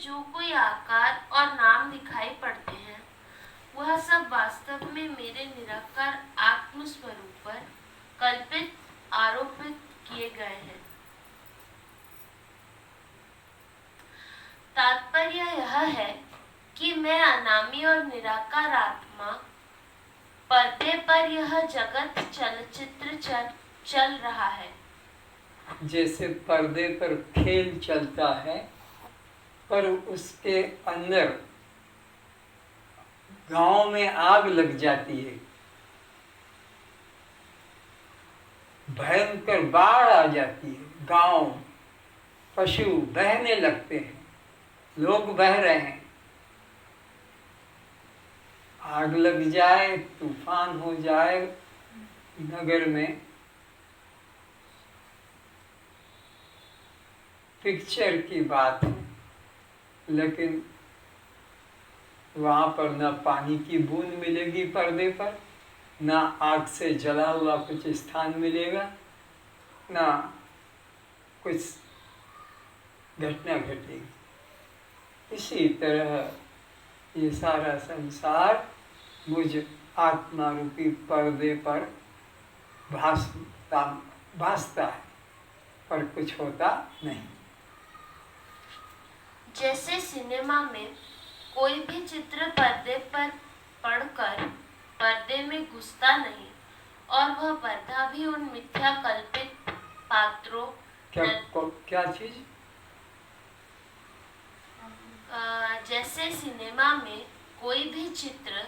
जो कोई आकार और नाम दिखाई पड़ते हैं वह सब वास्तव में मेरे निराकार आत्मस्वरूप पर कल्पित आरोपित किए गए हैं। तात्पर्य यह है कि मैं अनामी और निराकार आत्मा, पर्दे पर यह जगत चलचित्र चल रहा है। जैसे पर्दे पर खेल चलता है पर उसके अंदर गांव में आग लग जाती है, भयंकर बाढ़ आ जाती है, गांव पशु बहने लगते हैं, लोग बह रहे हैं, आग लग जाए, तूफान हो जाए नगर में, पिक्चर की बात है। लेकिन वहाँ पर न पानी की बूंद मिलेगी पर्दे पर, न आग से जला हुआ कुछ स्थान मिलेगा, न कुछ घटना घटेगी। इसी तरह ये सारा संसार मुझ आत्मा रूपी पर्दे पर भासता है पर कुछ होता नहीं। जैसे सिनेमा में कोई भी चित्र पर्दे पर पड़कर पर्दे में घुसता नहीं और वह पर्दा भी उन मिथ्या कल्पित पात्रों क्या चीज? जैसे सिनेमा में कोई भी चित्र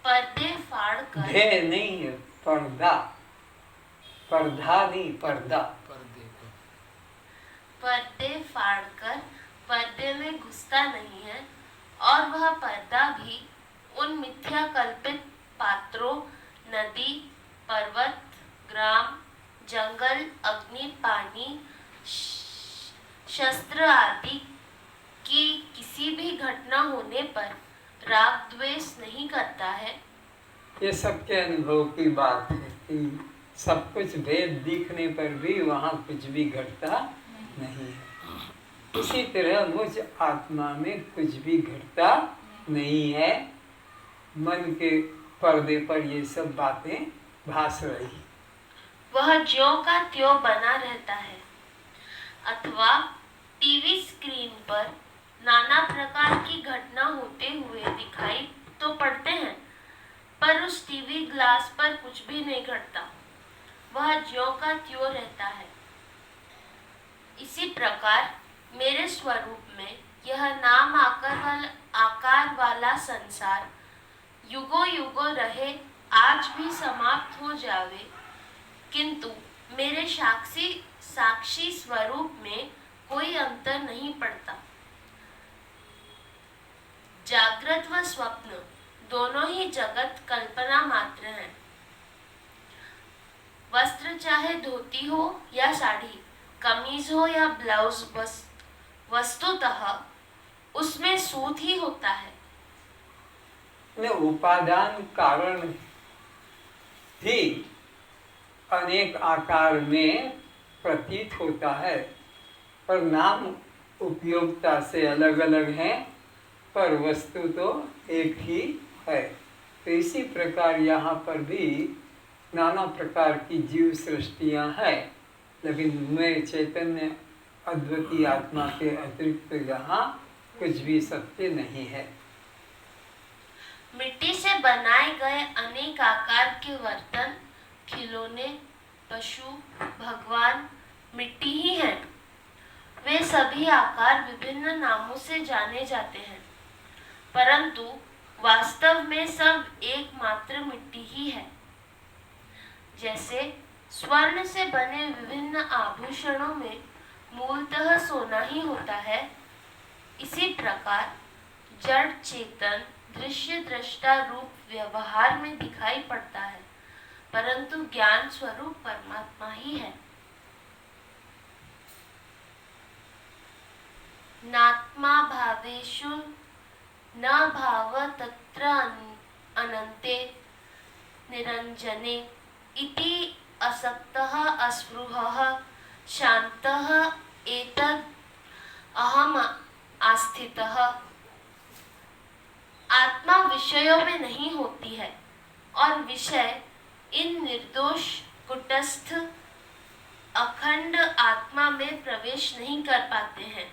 पर्दे फाड़कर नहीं है, पर्दा, पर्दा नहीं, पर्दा, पर्दे फाड़कर पर्दे में घुसता नहीं है और वह पर्दा भी उन मिथ्या कल्पित पात्रों, नदी, पर्वत, ग्राम, जंगल, अग्नि, पानी, शस्त्र आदि की किसी भी घटना होने पर राग द्वेष नहीं करता है। ये सबके अनुभव की बात है कि सब कुछ भेद दिखने पर भी वहाँ कुछ भी घटता नहीं है। इसी तरह मुझ आत्मा में कुछ भी घटता नहीं है। मन के पर्दे पर ये सब बातें भास रही। वह ज्यों का त्यों बना रहता है अथवा टीवी स्क्रीन पर नाना प्रकार की घटना होते हुए दिखाई तो पड़ते हैं पर उस टीवी ग्लास पर कुछ भी नहीं घटता, वह ज्यों का त्यों रहता है। इसी प्रकार मेरे स्वरूप में यह नाम आकार वाला संसार युगों युगों रहे, आज भी समाप्त हो जावे, किंतु मेरे साक्षी स्वरूप में कोई अंतर नहीं पड़ता। जागृत व स्वप्न दोनों ही जगत कल्पना मात्र हैं। वस्त्र चाहे धोती हो या साड़ी, कमीज हो या ब्लाउज, वस्तुतः उसमें सूत ही होता है। उपादान कारण ही अनेक आकार में प्रतीत होता है पर नाम उपयोगिता से अलग अलग हैं, पर वस्तु तो एक ही है। तो इसी प्रकार यहाँ पर भी नाना प्रकार की जीव सृष्टियाँ हैं, लेकिन मैं चैतन्य अद्वितीय आत्मा के अतिरिक्त यहाँ कुछ भी सत्य नहीं है। मिट्टी से बनाए गए अनेक आकार के बर्तन, खिलौने, पशु, भगवान मिट्टी ही हैं। वे सभी आकार विभिन्न नामों से जाने जाते हैं, परंतु वास्तव में सब एकमात्र मिट्टी ही है। जैसे स्वर्ण से बने विभिन्न आभूषणों में मूलतः सोना ही होता है, इसी प्रकार जड़ चेतन दृश्य दृष्टा रूप व्यवहार में दिखाई पड़ता है, परंतु ज्ञान स्वरूप परमात्मा ही है। नात्मा भावेषु न भाव तत्र अनन्ते निरंजने इति असक्तः अस्पृहः शान्तः एतद् अहम् आस्थितः। आत्मा विषयों में नहीं होती है और विषय इन निर्दोष कुटस्थ अखंड आत्मा में प्रवेश नहीं कर पाते हैं।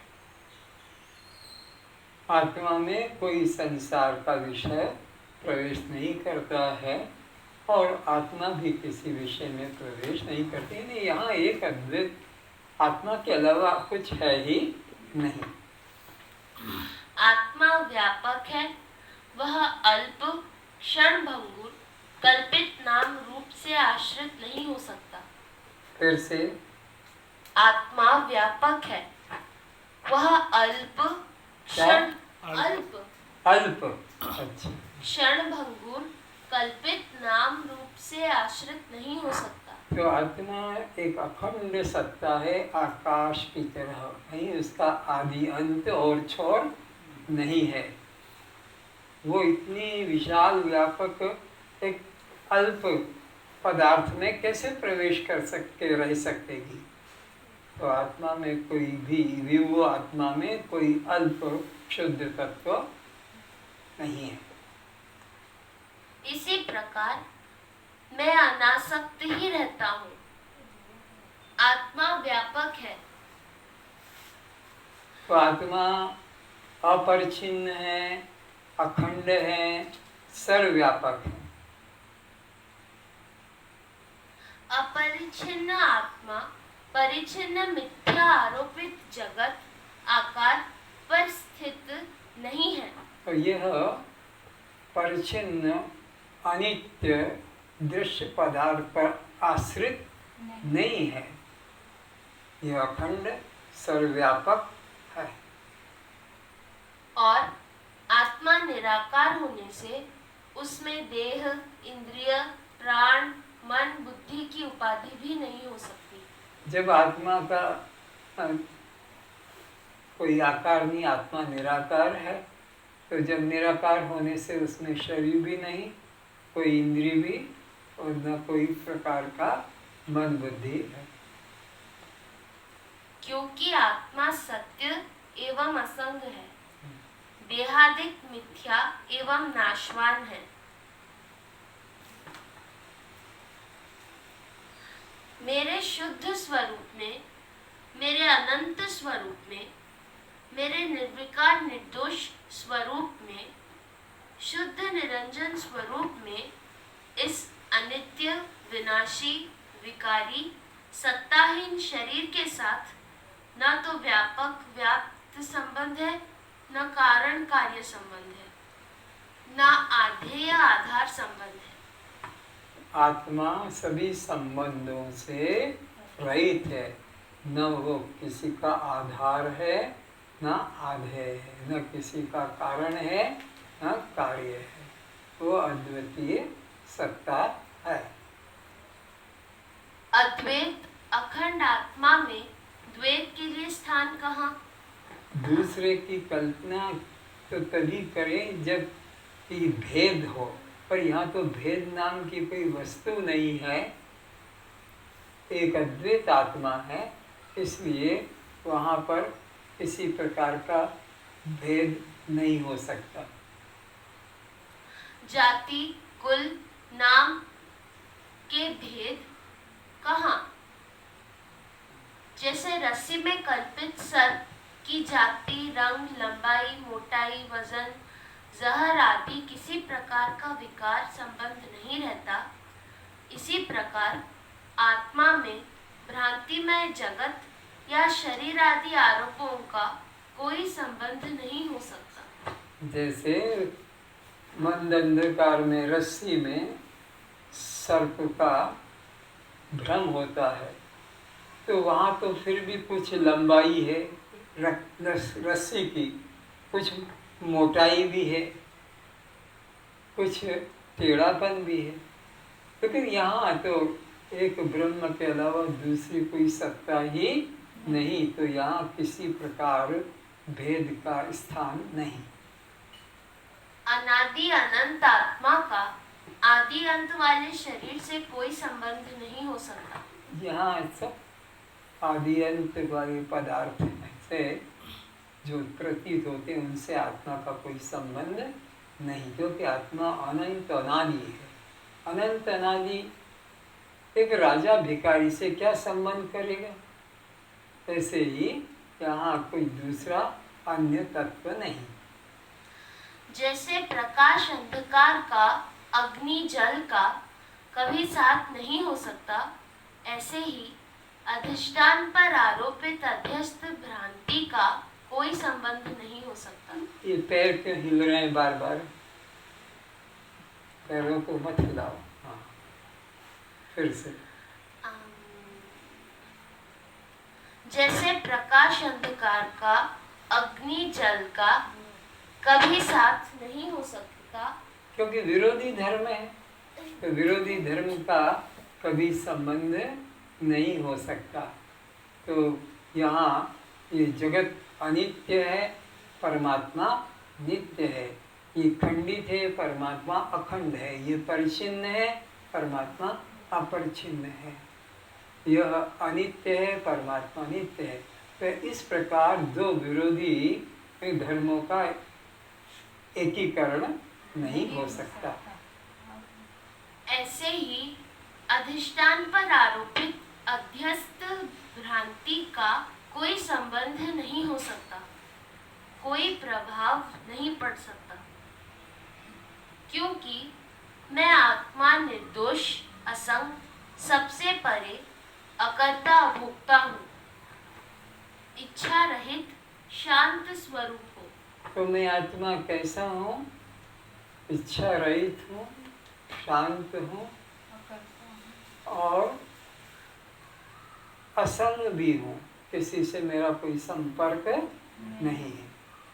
आत्मा में कोई संसार का विषय प्रवेश नहीं करता है और आत्मा भी किसी विषय में प्रवेश नहीं करती है। यहाँ एक अद्वैत आत्मा के अलावा कुछ है ही नहीं। आत्मा व्यापक है, वह अल्प क्षणभंगुर कल्पित नाम रूप से आश्रित नहीं हो सकता। फिर से, आत्मा व्यापक है, वह अल्प क्षण अल्प अल्प अच्छा क्षणभंगुर कल्पित नाम रूप से आश्रित नहीं हो सकता। तो आत्मा एक अखंड सत्ता है, आकाश की तरह, कहीं उसका आदि अंत और छोर नहीं है। वो इतनी विशाल व्यापक एक अल्प पदार्थ में कैसे प्रवेश कर सकते रह सकेगी। तो आत्मा में कोई भी विभु आत्मा में कोई अल्प शुद्ध तत्व नहीं है। इसी प्रकार मैं अनासक्त ही रहता हूँ। आत्मा व्यापक है, तो आत्मा अपरिच्छिन्न है, अखंड है, सर्वव्यापक है। अपरिच्छिन्न आत्मा परिच्छिन्न मिथ्या आरोपित जगत आकार पर स्थित नहीं है। तो यह परिच्छिन्न अनित्य दृश्य पदार्थ पर आश्रित नहीं है, यह अखंड सर्वव्यापक है। और आत्मा निराकार होने से उसमें देह, इंद्रिय, प्राण, मन, बुद्धि की उपाधि भी नहीं हो सकती। जब आत्मा का कोई आकार नहीं, आत्मा निराकार है, तो जब निराकार होने से उसमें शरीर भी नहीं, कोई इंद्रिय भी और न कोई प्रकार का मन बुद्धि है। क्योंकि आत्मा सत्य एवं असंग है, देहादिक मिथ्या एवं नाशवान है। मेरे शुद्ध स्वरूप में, मेरे अनंत स्वरूप में, मेरे निर्विकार निर्दोष स्वरूप में, शुद्ध निरंजन स्वरूप में इस अनित्य, विनाशी, विकारी, सत्ताहीन शरीर के साथ न तो व्यापक व्याप्त संबंध है, न कारण कार्य संबंध है, न आधेय आधार संबंध है। आत्मा सभी संबंधों से रहित है, न वो किसी का आधार है, न आधेय है, न किसी का कारण है, न कार्य है। वो अद्वितीय सत्ता है। अद्वैत अखंड आत्मा में द्वैत के लिए स्थान कहाँ? दूसरे की कल्पना तो तभी करें जब कि भेद हो, पर यहाँ तो भेद नाम की कोई वस्तु नहीं है, एक अद्वैत आत्मा है, इसलिए वहाँ पर किसी प्रकार का भेद नहीं हो सकता। जाति, कुल, नाम के भेद कहाँ? जैसे रस्सी में कल्पित सर्प की जाति, रंग, लंबाई, मोटाई, वजन, जहर आदि किसी प्रकार का विकार संबंध नहीं रहता, इसी प्रकार आत्मा में भ्रांतिमय जगत या शरीर आदि आरोपों का कोई संबंध नहीं हो सकता। जैसे मंद अंधकार में रस्सी में सर्प का भ्रम होता है, तो वहाँ तो फिर भी कुछ लंबाई है रस्सी की, कुछ मोटाई भी है, कुछ टेढ़ापन भी है, लेकिन यहाँ तो एक ब्रह्म के अलावा दूसरी कोई सत्ता ही नहीं, तो यहाँ किसी प्रकार भेद का स्थान नहीं। अनादि अनंत आत्मा का आदि अंत वाले शरीर से कोई संबंध नहीं हो सकता। यहाँ सब आदि अंत वाले पदार्थ से जो प्रतीत होते हैं उनसे आत्मा का कोई संबंध नहीं, क्योंकि आत्मा अनंत अनादि है। अनंत अनादि एक राजा भिखारी से क्या संबंध करेगा? ऐसे ही यहाँ कोई दूसरा अन्य तत्व नहीं। जैसे प्रकाश अंधकार का, अग्नि जल का कभी साथ नहीं हो सकता, ऐसे ही अधिष्ठान पर आरोपित अध्यस्त भ्रांति का कोई संबंध नहीं हो सकता। ये पैर क्यों हिल रहे हैं बार बार? पैरों को मत हिलाओ। हाँ, फिर से। जैसे प्रकाश अंधकार का, अग्नि जल का कभी साथ नहीं हो सकता, क्योंकि विरोधी धर्म है, तो विरोधी धर्म का कभी संबंध नहीं हो सकता। तो यहाँ ये जगत अनित्य है, परमात्मा नित्य है। ये खंडित है, परमात्मा अखंड है। ये परिच्छिन्न है, परमात्मा अपरिच्छिन्न है। यह अनित्य है, परमात्मा नित्य है। तो इस प्रकार दो विरोधी धर्मों का एकीकरण नहीं हो सकता। ऐसे ही अधिष्ठान पर आरोपित अध्यस्त भ्रांति का कोई संबंध नहीं हो सकता, कोई प्रभाव नहीं पड़ सकता, क्योंकि मैं आत्मा निर्दोष, असंग, सबसे परे, अकर्ता अभोक्ता हूँ, इच्छा रहित शांत स्वरूप हूँ। तो मैं आत्मा कैसा हूँ? इच्छा रहित हूँ, शांत हूँ और असंग भी हूँ। किसी से मेरा कोई संपर्क नहीं है,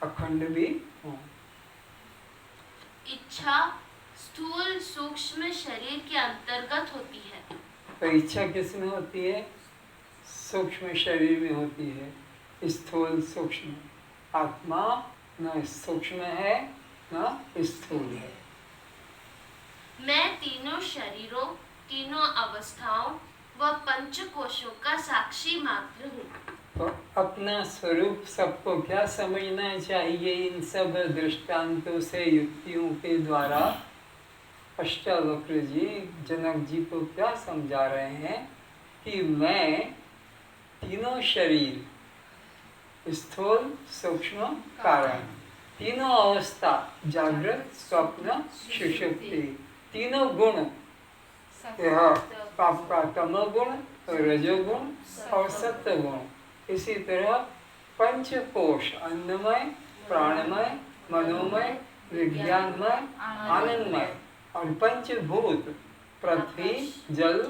अखंड भी हूँ। इच्छा स्थूल सूक्ष्म शरीर के अंतर्गत होती है। तो इच्छा किस में होती है? सूक्ष्म शरीर में होती है, स्थूल सूक्ष्म। आत्मा न सूक्ष्म है न स्थूल है। मैं तीनों शरीरों, तीनों अवस्थाओं व पंचकोशों का साक्षी मात्र हूँ। तो अपना स्वरूप सबको क्या समझना चाहिए? इन सब दृष्टांतों से, युक्तियों के द्वारा अष्टावक्र जी जनक जी को क्या समझा रहे हैं कि मैं तीनों शरीर, स्थूल सूक्ष्म कारण, तीनों अवस्था, जागृत स्वप्न सुषुप्ति, तीनों गुण, यह आपका तमोगुण, रजोगुण और सत्वगुण, इसी तरह पंचकोश, अन्नमय, प्राणमय, मनोमय, विज्ञानमय, आनंदमय, और पंचभूत, पृथ्वी, जल,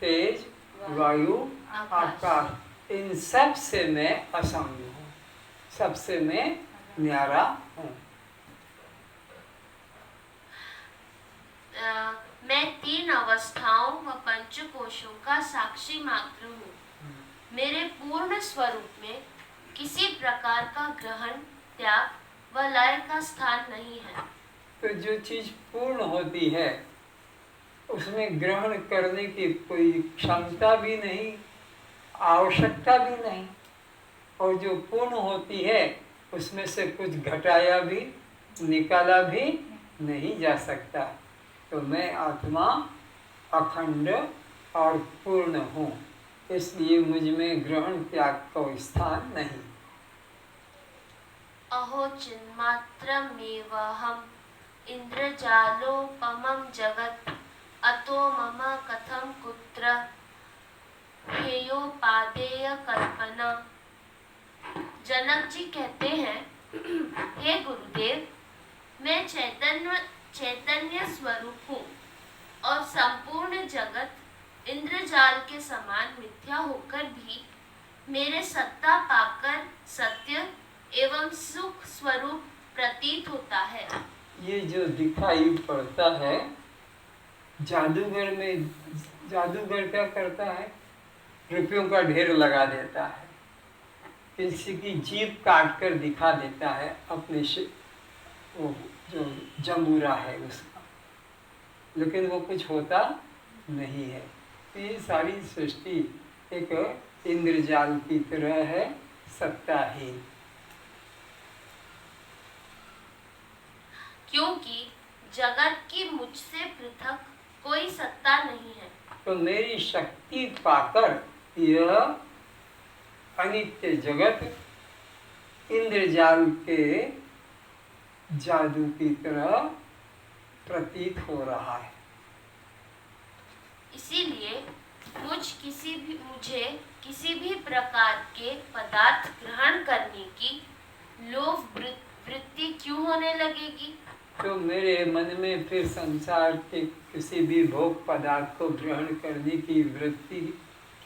तेज, वायु, आकाश, इन सब से मैं असंग हूँ, सबसे मैं न्यारा हूँ। मैं तीन अवस्थाओं व पंचकोशों का साक्षी मात्र हूँ। मेरे पूर्ण स्वरूप में किसी प्रकार का ग्रहण, त्याग व लय का स्थान नहीं है। तो जो चीज पूर्ण होती है उसमें ग्रहण करने की कोई क्षमता भी नहीं, आवश्यकता भी नहीं, और जो पूर्ण होती है उसमें से कुछ घटाया भी, निकाला भी नहीं जा सकता। तो मैं आत्मा अखंड और पूर्ण हूँ, इसलिए मुझ में ग्रहण त्याग का स्थान नहीं। अहो चिन्मात्रमेवहम् इंद्रजालोपमं जगत्, अतो मम कथं कुत्र हेयोपादेय कल्पना। जनक जी कहते हैं, हे गुरुदेव, मैं चैतन्य स्वरूप हूँ और संपूर्ण जगत इंद्रजाल के समान मिथ्या होकर भी मेरे सत्ता पाकर सत्य एवं सुख स्वरूप प्रतीत होता है। ये जो दिखाई पड़ता है, जादूगर में जादूगर क्या करता है? रुपयों का ढेर लगा देता है, किसी की जीभ काट कर दिखा देता है अपने से, वो जो जंबूरा है उसका, लेकिन वो कुछ होता नहीं है। तो ये सारी सृष्टि एक इंद्रजाल की तरह है, सत्ताहीन। क्योंकि जगत की मुझसे पृथक कोई सत्ता नहीं है। तो मेरी शक्ति पाकर यह अनित्य जगत इंद्रजाल के जादू की तरह प्रतीत हो रहा है। इसीलिए मुझे किसी भी प्रकार के पदार्थ ग्रहण करने की लोभ वृत्ति क्यों होने लगेगी? तो मेरे मन में फिर संसार के किसी भी भोग पदार्थ को ग्रहण करने की वृत्ति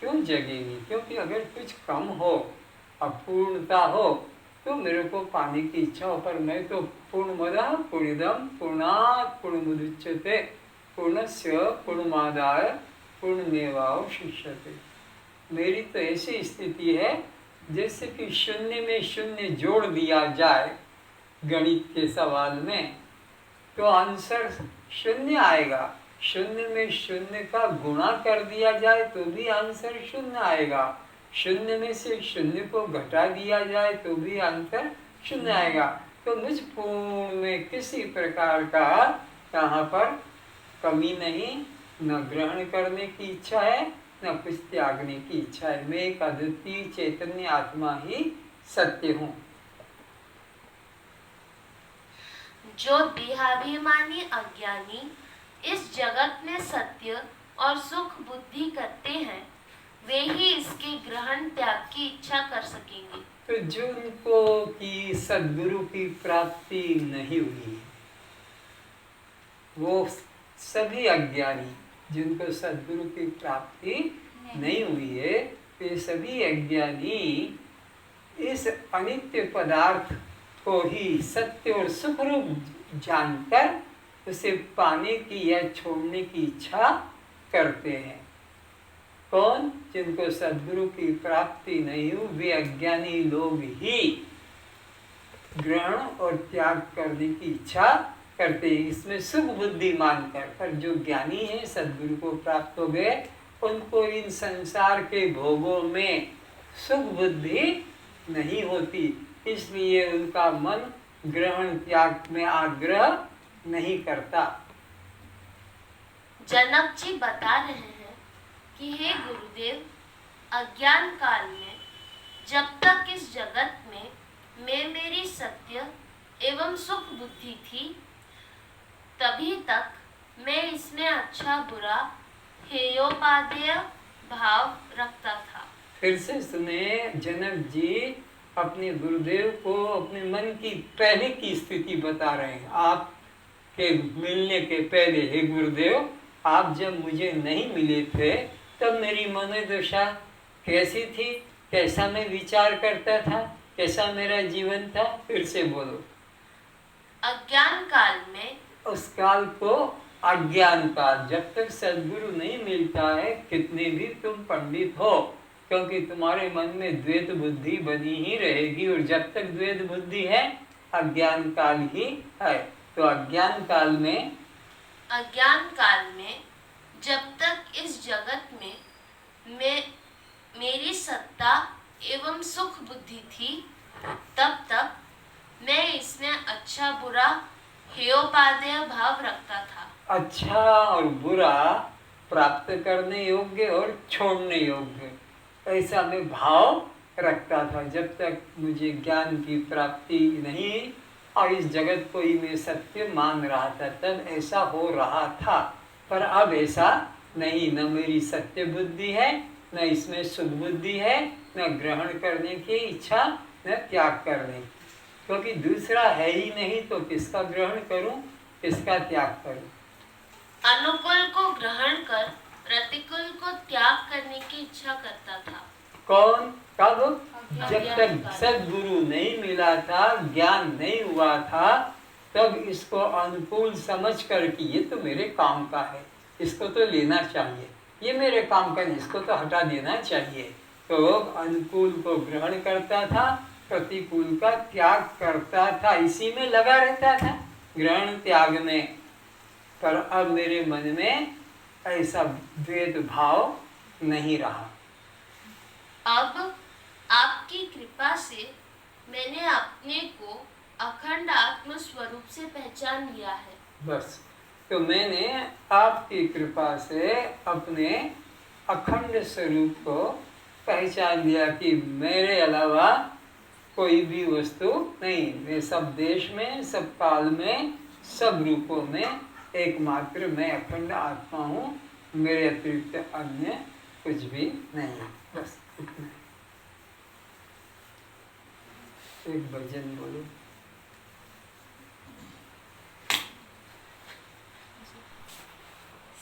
क्यों जगेगी? क्योंकि अगर कुछ कम हो, अपूर्णता हो, तो मेरे को पाने की इच्छा हो, पर मैं तो पूर्णमदः पूर्णमिदं पूर्णात् पूर्णमुदच्यते पूर्णस्य पूर्णमादाय पूर्णमेवावशिष्यते। मेरी तो ऐसी स्थिति है जैसे कि शून्य में शून्य जोड़ दिया जाए गणित के सवाल में, तो आंसर शून्य आएगा। शून्य में शून्य का गुणा कर दिया जाए तो भी आंसर शून्य आएगा। शून्य में से शून्य को घटा दिया जाए तो भी आंसर शून्य आएगा। तो मुझ पूर्ण में किसी प्रकार का यहाँ पर कमी नहीं, न ग्रहण करने की इच्छा है, न कुछ त्यागने की इच्छा है। मैं एक अद्वितीय चैतन्य आत्मा ही सत्य हूँ। जो देहाभिमानी अज्ञानी इस जगत में सत्य और सुख बुद्धि करते हैं, वे ही इसके ग्रहण त्याग की इच्छा कर सकेंगे। तो जिनको की सद्गुरु की प्राप्ति नहीं हुई, वो सभी अज्ञानी जिनको सद्गुरु की प्राप्ति नहीं हुई है, वे सभी अज्ञानी इस अनित्य पदार्थ को ही सत्य और सुख रूप जानकर उसे पाने की या छोड़ने की इच्छा करते हैं। कौन? जिनको सद्गुरु की प्राप्ति नहीं हुई, वे अज्ञानी लोग ही ग्रहण और त्याग करने की इच्छा करते हैं, इसमें सुख बुद्धि मानकर। पर जो ज्ञानी है, सद्गुरु को प्राप्त हो गए, उनको इन संसार के भोगों में सुख बुद्धि नहीं होती, इसलिए उनका मन ग्रहण त्याग में आग्रह नहीं करता। जनक जी बता रहे हैं कि हे गुरुदेव, अज्ञान काल में जब तक इस जगत में मेरी सत्य एवं सुख बुद्धि थी, तभी तक मैं इसमें अच्छा बुरा हेयोपादेय भाव रखता था। फिर से सुने, जनक जी अपने गुरुदेव को अपने मन की पहले की स्थिति बता रहे हैं। आप के मिलने के पहले, हे गुरुदेव, आप जब मुझे नहीं मिले थे तब मेरी मनोदशा कैसी थी, कैसा मैं विचार करता था, कैसा मेरा जीवन था? फिर से बोलो। अज्ञान काल में, उस काल को अज्ञान काल, जब तक सद्गुरु नहीं मिलता है, कितने भी तुम पंडित हो, क्योंकि तुम्हारे मन में द्वैत बुद्धि बनी ही रहेगी, और जब तक द्वैत बुद्धि है अज्ञान काल ही है। तो अज्ञान काल में जब तक इस जगत में मेरी सत्ता एवं सुख बुद्धि थी, तब तक मैं इसमें अच्छा बुरा हेयोपादेय भाव रखता था। अच्छा और बुरा प्राप्त करने योग्य और छोड़ने योग्य, ऐसा मैं भाव रखता था जब तक मुझे ज्ञान की प्राप्ति नहीं और इस जगत को ही मैं सत्य मान रहा था, तब ऐसा हो रहा था। पर अब ऐसा नहीं, न मेरी सत्य बुद्धि है, न इसमें सुख बुद्धि है, न ग्रहण करने की इच्छा, न त्याग करने, क्योंकि दूसरा है ही नहीं, तो किसका ग्रहण करूं, किसका त्याग करूं? अनुकूल को ग्रहण कर प्रतिकूल को त्याग करने की इच्छा करता था। कौन? कब? जब तक सद्गुरु नहीं मिला था, ज्ञान नहीं हुआ था, तब इसको अनुकूल समझ कर कि ये तो मेरे काम का है, इसको तो लेना चाहिए, ये मेरे काम का नहीं, इसको तो हटा देना चाहिए। तो अनुकूल को ग्रहण करता था, प्रतिकूल का त्याग करता था, इसी में लगा रहता था, ग्रहण त्याग में। पर अब मेरे मन में ऐसा द्वैत भाव नहीं रहा। अब आपकी कृपा से मैंने अपने को अखंड आत्म स्वरूप से पहचान लिया है। बस, तो मैंने आपकी कृपा से अपने अखंड स्वरूप को पहचान लिया कि मेरे अलावा कोई भी वस्तु नहीं। मैं सब देश में, सब काल में, सब रूपों में एकमात्र मैं अखंड आत्मा हूँ। मेरे अतिरिक्त अन्य कुछ भी नहीं। बस इतना। एक भजन बोलो।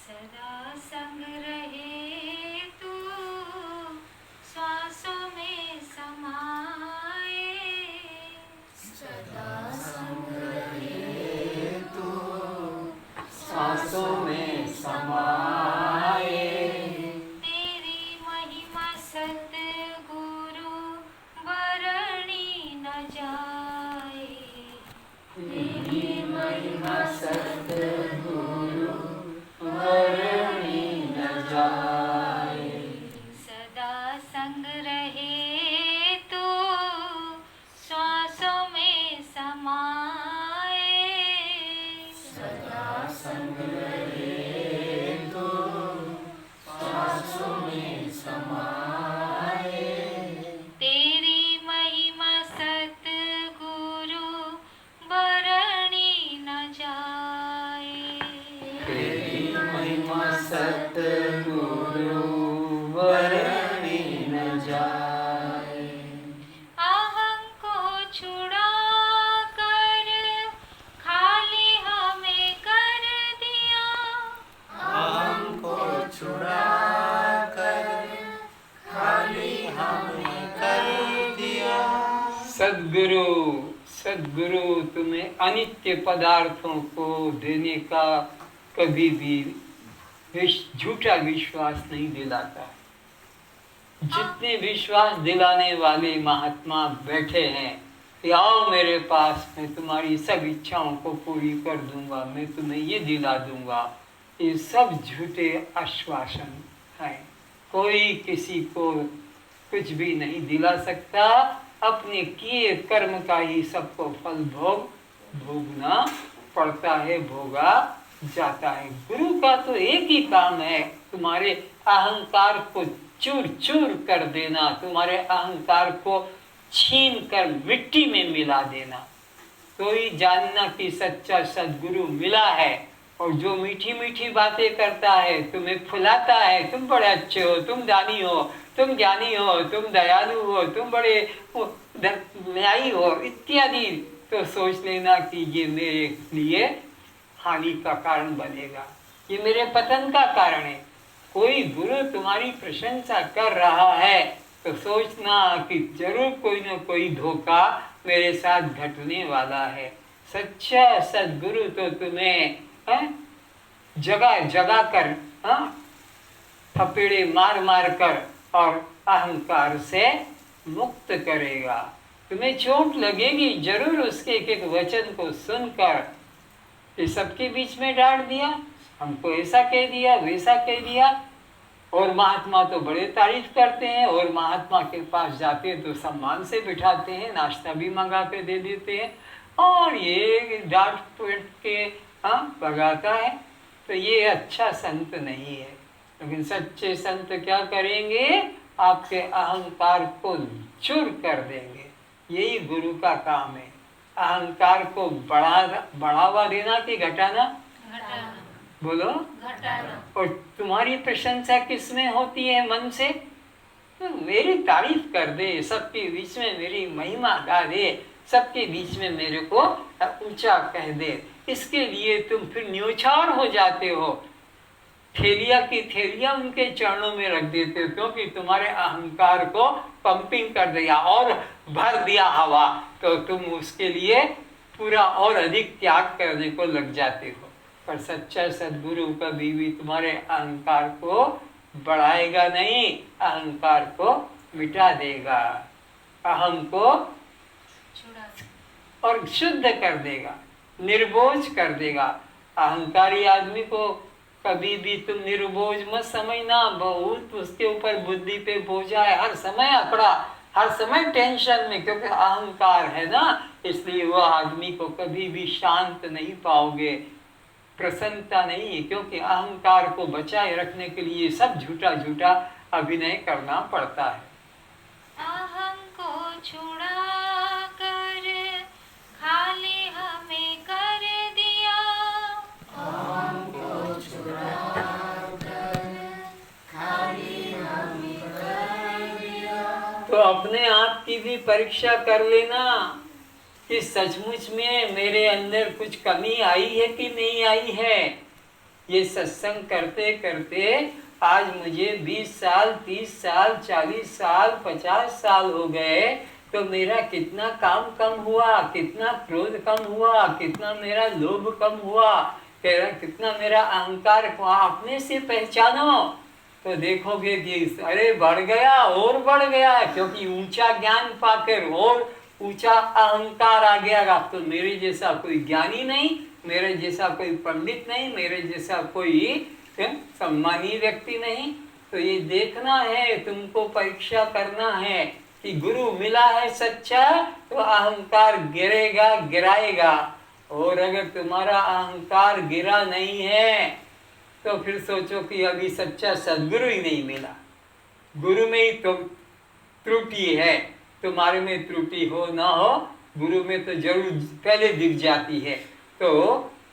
सदा संग रहे तू श्वासों में समाए, सदा संग रहे तू सांसों में समाए, तेरी महिमा सतगुरु वर्णी न जाए, तेरी महिमा सतगुरु वर्णी न जाए। सदा संग रहे तू श्वासों में समाए, सदा संग रहे तो सांसों में समाए, तेरी महिमा सतगुरु वर्णी न जाए, तेरी महिमा सतगुरु वर्णी न जाए। अहं को छुड़ा कर खाली हमें कर दिया, हमको छुड़ा कर खाली हमें कर दिया। सद्गुरु, सद्गुरु तुम्हें अनित्य पदार्थों को देने का कभी भी झूठा विश्वास नहीं दिलाता। जितने विश्वास दिलाने वाले महात्मा बैठे हैं कि आओ मेरे पास, मैं तुम्हारी सब इच्छाओं को पूरी कर दूंगा, मैं तुम्हें ये दिला दूंगा, ये सब झूठे आश्वासन हैं। कोई किसी को कुछ भी नहीं दिला सकता। अपने किए कर्म का ही सबको फल भोगना पड़ता है, भोगा जाता है। गुरु का तो एक ही काम है, तुम्हारे अहंकार को चूर चूर कर देना, तुम्हारे अहंकार को छीन कर मिट्टी में मिला देना। तो ही जानना कि सच्चा सद्गुरु मिला है। और जो मीठी मीठी बातें करता है, तुम्हें फुलाता है, तुम बड़े अच्छे हो, तुम दानी हो, तुम ज्ञानी हो, तुम दयालु हो, तुम बड़े न्यायी हो इत्यादि, तो सोच लेना कि ये मेरे लिए हानि का कारण बनेगा, ये मेरे पतन का कारण है। कोई गुरु तुम्हारी प्रशंसा कर रहा है तो सोचना कि जरूर कोई न कोई धोखा मेरे साथ घटने वाला है। सच्चा सद्गुरु तो तुम्हें जगा जगा कर थपेड़े मार मार कर और अहंकार से मुक्त करेगा। तुम्हें चोट लगेगी जरूर उसके एक एक वचन को सुनकर कि सबके बीच में डांट दिया, हमको ऐसा कह दिया, वैसा कह दिया। और महात्मा तो बड़े तारीफ करते हैं, और महात्मा के पास जाते हैं तो सम्मान से बिठाते हैं, नाश्ता भी मंगा के दे देते हैं, और ये डांट पीट के भगाता है। तो ये अच्छा संत नहीं है। लेकिन सच्चे संत क्या करेंगे? आपके अहंकार को चूर कर देंगे। यही गुरु का काम है, अहंकार को बढ़ावा देना कि घटाना? बोलो। घटाना। और तुम्हारी प्रशंसा किसमें होती है? मन से। तो मेरी तारीफ कर दे, सबके बीच में मेरी महिमा गा दे, सबके बीच में मेरे को ऊंचा कह दे। इसके लिए तुम फिर न्योछावर हो जाते हो, थैलिया की थैलिया उनके चरणों में रख देते हो, क्योंकि तुम्हारे अहंकार को पंपिंग कर दिया और भर दिया हवा, तो तुम उसके लिए पूरा और अधिक त्याग करने को लग जाते हो। पर सच्चा सद्गुरु कभी भी तुम्हारे अहंकार को बढ़ाएगा नहीं, अहंकार को मिटा देगा, अहम को और शुद्ध कर देगा, निर्बोझ कर देगा। अहंकारी आदमी को कभी भी तुम निर्बोझ मत समझना, बहुत उसके ऊपर बुद्धि पे बोझा है, हर समय अकड़ा हर समय टेंशन में, क्योंकि अहंकार है ना, इसलिए वो आदमी को कभी भी शांत नहीं पाओगे, प्रसन्नता नहीं है, क्योंकि अहंकार को बचाए रखने के लिए सब झूठा झूठा अभिनय करना पड़ता है। अहं को छुड़ा कर खाली हमें कर दिया, अहं को छुड़ा कर खाली हमें कर दिया। तो अपने आप की भी परीक्षा कर लेना कि सचमुच में मेरे अंदर कुछ कमी आई है कि नहीं आई है। ये सत्संग करते करते आज मुझे 20 साल, 30 साल, 40 साल, 50 साल हो गए, तो मेरा कितना काम कम हुआ, कितना क्रोध कम हुआ, कितना मेरा लोभ कम हुआ, कितना मेरा अहंकार अपने से पहचानो तो देखोगे कि अरे बढ़ गया और बढ़ गया, क्योंकि ऊंचा ज्ञान पाकर और ऊंचा अहंकार आ गया। तो मेरे जैसा कोई ज्ञानी नहीं, मेरे जैसा कोई पंडित नहीं, मेरे जैसा कोई सम्मानीय व्यक्ति नहीं। तो ये देखना है, तुमको परीक्षा करना है कि गुरु मिला है सच्चा तो अहंकार गिरेगा, गिराएगा। और अगर तुम्हारा अहंकार गिरा नहीं है तो फिर सोचो कि अभी सच्चा सद्गुरु ही नहीं मिला। गुरु में ही तो त्रुटि है, तुम्हारे में त्रुटि हो ना हो, गुरु में तो जरूर पहले दिख जाती है। तो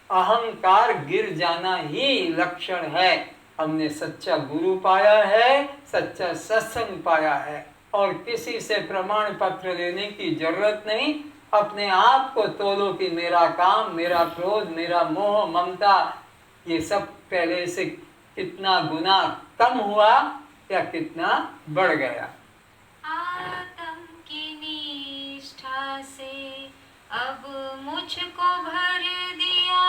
अहंकार गिर जाना ही लक्षण है। हमने सच्चा गुरु पाया है, सच्चा सत्संग पाया है, और किसी से प्रमाण पत्र लेने की जरूरत नहीं। अपने आप को तोलो कि मेरा काम, मेरा क्रोध, मेरा मोह, ममता, ये सब पहले से कितना गुना कम हुआ या कितना बढ़ गया। आत्म की निष्ठा से अब मुझको भर दिया,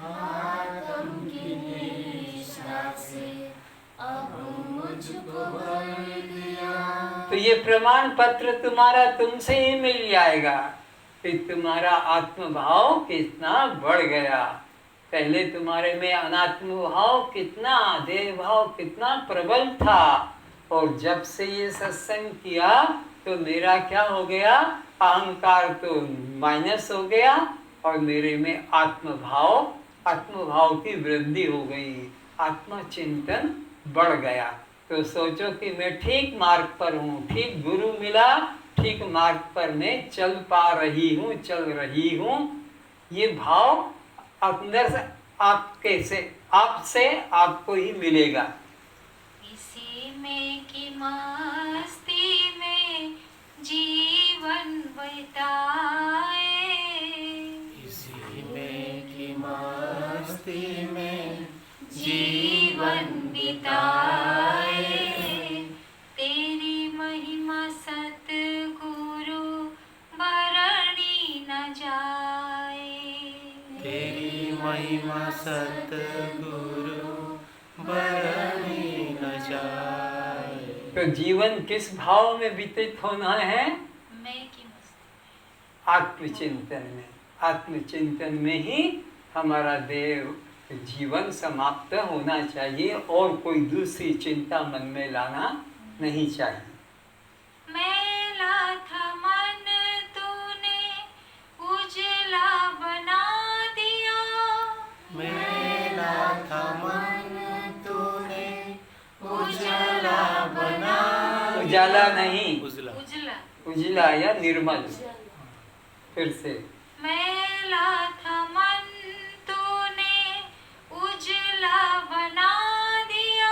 आत्म की निष्ठा से अब मुझको भर दिया। तो ये प्रमाण पत्र तुम्हारा तुमसे ही मिल जाएगा कि तुम्हारा आत्म भाव कितना बढ़ गया। पहले तुम्हारे में अनात्म भाव कितना, देह भाव कितना प्रबल था, और जब से ये सत्संग किया तो मेरा क्या हो गया, अहंकार तो माइनस हो गया और मेरे में आत्म भाव की वृद्धि हो गई, आत्मचिंतन बढ़ गया। तो सोचो कि मैं ठीक मार्ग पर हूँ, ठीक गुरु मिला, ठीक मार्ग पर मैं चल पा रही हूँ, चल रही हूँ। ये भाव अंदर से आपसे आपको ही मिलेगा। इसी में की मस्ती में जीवन बिताए, इसी में की मस्ती में जीवन बिताए। तेरी महिमा सतगुरु बरनी न जाए, तेरी महिमा सतगुरु बरनी न जाए। तो जीवन किस भाव में व्यतीत होना है, मैं की मस्ती, आत्मचिंतन में। आत्मचिंतन में ही हमारा देह जीवन समाप्त होना चाहिए, और कोई दूसरी चिंता मन में लाना नहीं चाहिए। मैला था मन तूने उजला बना दिया, मेरा था मन तूने उजाला बना दिया। उजाला नहीं, उजला उजला उजला या निर्मल। फिर से मैला था मन तूने उजला बना दिया,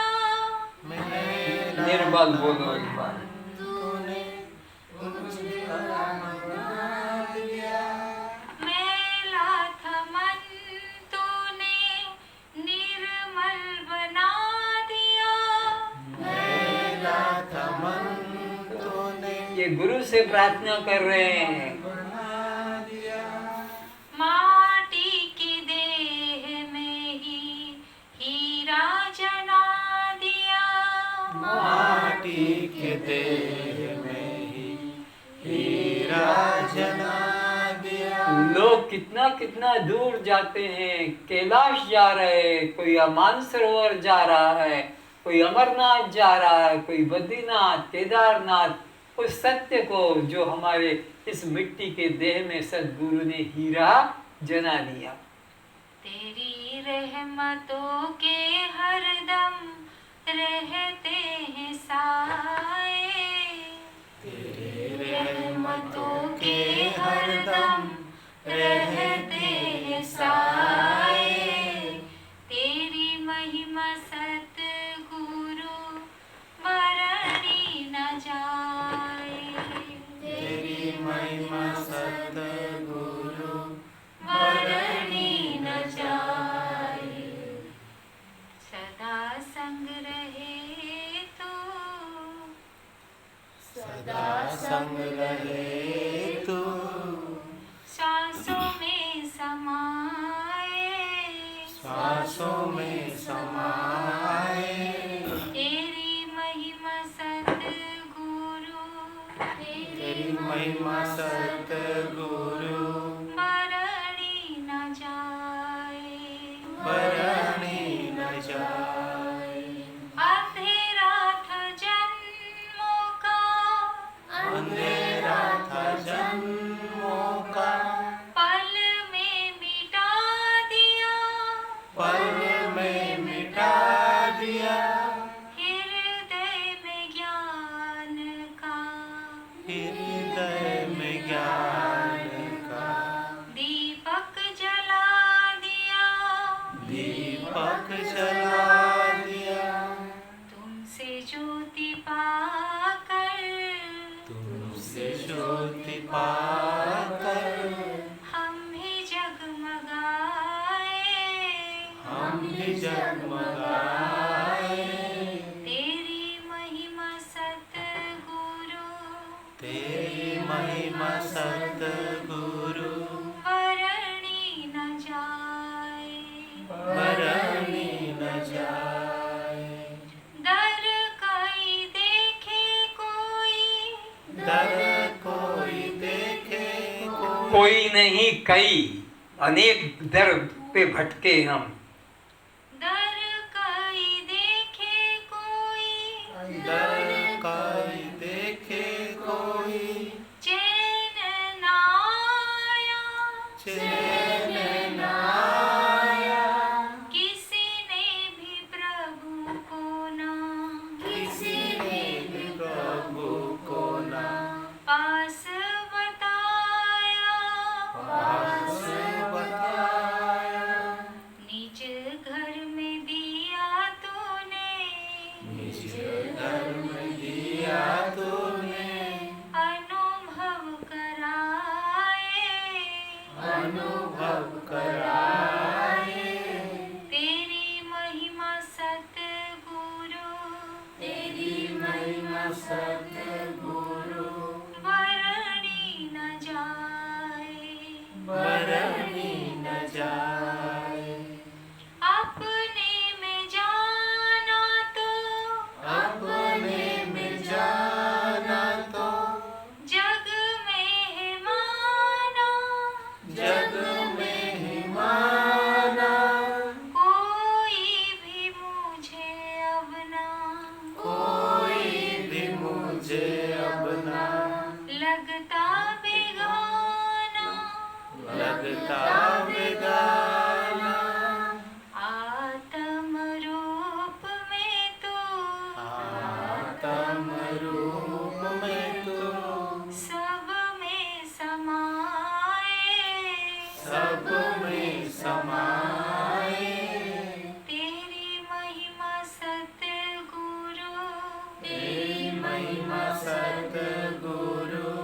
मेरा निर्मल बोलो एक बार। तूने उजला बना दिया। मैला था मन तूने निर्मल बना दिया, मेरा था मन तूने ये गुरु से प्रार्थना कर रहे हैं। बना दिया। माटी की देह में ही हीरा जना दिया, माटी के देह में ही हीरा जना दिया। लोग कितना कितना दूर जाते हैं, कैलाश जा रहे हैं, कोई मानसरोवर जा रहा है, कोई अमरनाथ जा रहा है, कोई बद्रीनाथ, केदारनाथ, उस सत्य को जो हमारे इस मिट्टी के देह में सद्गुरु ने हीरा जना दिया। तेरी रहमतों के हरदम रहते हैं साए, तेरी रहमतों के हरदम रहते हैं साए, तेरी महिमा सतगुरु बरनी न जाए, तेरी महिमा सतगुरु बरनी न जाए, सदा संग रहे तू, सदा संग रहे तू, सांसों में समाए, सांसों में समाए, तेरी महिमा सतगुरु, तेरी महिमा सतगुरु बरनी न जाए, बरनी न जाए। अंधेरा था जन्मों का, अंधेरा था जन्मों का, पल में मिटा दिया, पल में मिटा दिया, हृदय में ज्ञान का, हृदय में ज्ञान का, दीपक जला दिया, दीपक जला दिया, तुमसे ज्योति पाकर, तुमसे ज्योति पाकर हम ही जगमगाए, हम भी जगमगाए, तेरी महिमा सतगुरु, तेरी महिमा सतगुरु बरनी न जाए, बरनी न जाए। दर कई देखे कोई, दर कोई देखे कोई नहीं कई, अनेक दर पे भटके हम। दर कई देखे कोई, दर कोई देखे कोई, चैन न आया, चैन न आया, किसी ने भी प्रभु को ना, किसी ने भी प्रभु को ना पास बताया, पास बताया, निज घर में दिया तूने, निज घर में दिया तूने, अनुभव कराए, अनुभव कराए, तेरी महिमा सतगुरु, तेरी महिमा सतगुरु बरनी न जाए, बरनी न जाए। अपने में जाना तो, अपने में जाना तो, जग में है माना, जग में ही माना, कोई भी मुझे अब ना, कोई भी मुझे अब ना लगता बेगाना, लगता बेगाना, आत्म रूप में तू, आत्म रूप में तू सब में समाए, सब में समाए, तेरी महिमा सतगुरु, तेरी महिमा सतगुरु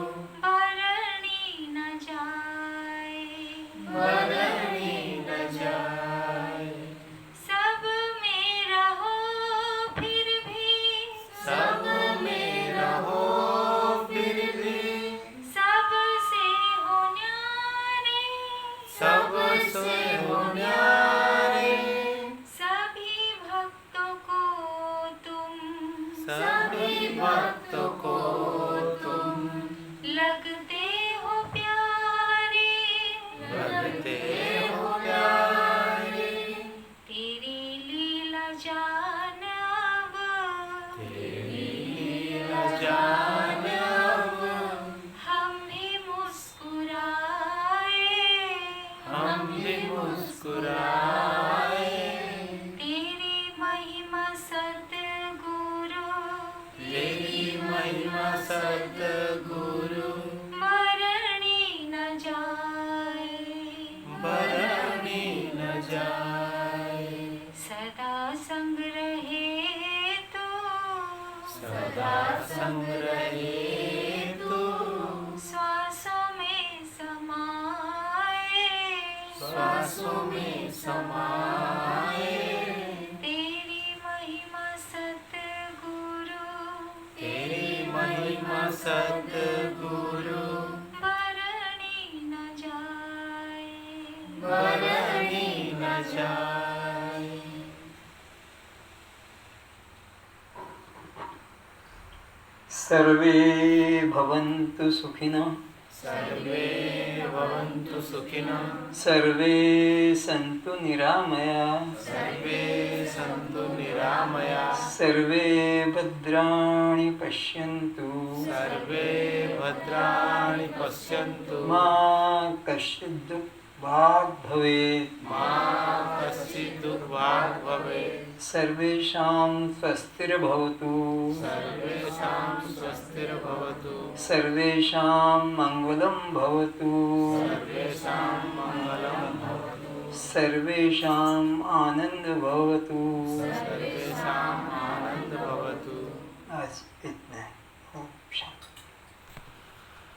बरनी न जाए, बरनी न जाए। सब में रहो फिर भी, सब में रहो फिर भी, सबसे हो न्यारे, सबसे हो न्यारे, सभी भक्तों को तुम, सभी भक्तों को तुम लगते हो प्यारे, लगते हो प्यारे, तेरी लीला जान अब, तेरी लीला जान भी मुस्कुराए। तेरी महिमा सतगुरु, तेरी महिमा सतगुरु, मरणी न जाए, बरनी न जाए। सदा संग रहे तो, सदा संग रहे तू, श्वासों में समाए, श्वासों में समाए। तेरी महिमा सतगुरु, तेरी महिमा सतगुरु, बरनी न जाए, बरनी न जाए। सर्वे भवन्तु सुखिनः, सर्वे भवन्तु सुखिनः, सर्वे सन्तु निरामयाः, सर्वे सन्तु निरामयाः, सर्वे भद्राणि पश्यन्तु, सर्वे भद्राणि पश्यन्तु, मा कश्चित् दुःखभाग् भवेत्, मा कश्चित् दुर्भाग् भवेत्। सर्वेषां स्वस्तिर्भवतु, सर्वेषां स्वस्तिर्भवतु, सर्वेषां मङ्गलं भवतु, सर्वेषां मङ्गलं भवतु, सर्वेषाम् आनन्दः भवतु। सर्वेषाम् आनन्दः भवतु। आज